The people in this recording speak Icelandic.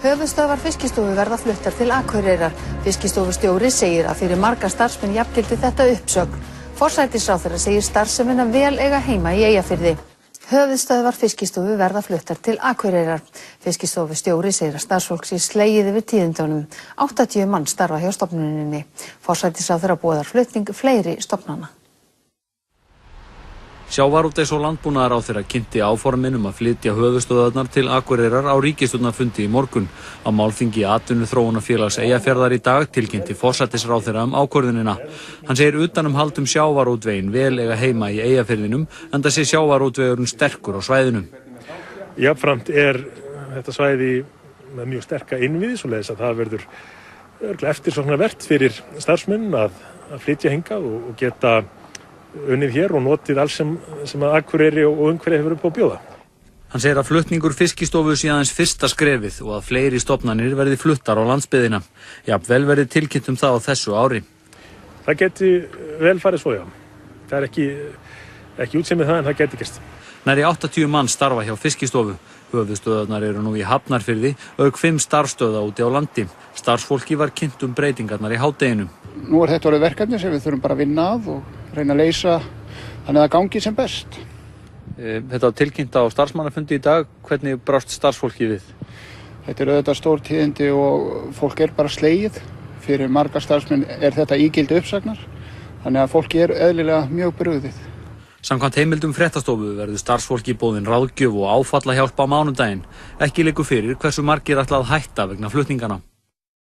Höfuðstöðvar Fiskistofu verða fluttar til Akureyrar. Fiskistofustjóri segir að fyrir marga starfsmenn jafngildi þetta uppsögn. Forsætisráðherra segir starfsemina vel eiga heima í Eyjafirði. Höfuðstöðvar Fiskistofu verða fluttar til Akureyrar. Fiskistofustjóri segir að starfsfólk sé slegið yfir tíðindunum. 80 manns starfa hjá stofnuninni. Forsætisráðherra boðar flutning fleiri stofnana. Sjávarútvegs- og landbúnaðarráðherra kynnti áformin að flytja höfuðstöðvarnar til Akureyrar á ríkisstjórnarfundi í morgun. Á málþingi Atvinnuþróunarfélags Eyjafjarðar í dag tilkynnti forsætisráðherra ákvörðunina. Hann segir utanumhald sjávarútveginn vel eiga heima í Eyjafirðinum, enda sé sjávarútvegurinn sterkur á svæðinu. Jafnframt þetta svæði með mjög sterka innviði, svoleiðis að það verður eftirsóknarvert fyrir starfsmenn að flytja hingað og geta unnið hér og notið alls sem að Akureyri og umhverfi hefur upp á að bjóða. Hann segir að flutningur Fiskistofu sé aðeins fyrsta skrefið og að fleiri stofnanir verði fluttar á landsbyggðina. Jafnvel verði tilkynnt það á þessu ári. Það geti vel farið svo, já. Það er ekki útséð með það en það geti gerst. Nærri 80 manns starfa hjá Fiskistofu. Höfuðstöðvarnar eru nú í Hafnarfirði, auk 5 starfsstöðva úti á landi. Starfsfólki var kynnt breytingarnar í hádeginu. Nú þetta orðið verkefni sem við þurfum bara að vinna að og reyna að leysa þannig að það gangi sem best. Þetta var tilkynnt á starfsmannafundi í dag. Hvernig brást starfsfólki við? Þetta auðvitað stór tíðindi og fólk bara slegið. Fyrir marga starfsmenn þetta ígildi uppsagnar. Þannig að fólki eðlilega mjög brugðið. Samkvæmt heimildum fréttastofu verður starfsfólki boðin ráðgjöf og áfallahjálp á mánudaginn. Ekki liggur fyrir hversu margir ætla að hætta vegna flutningana.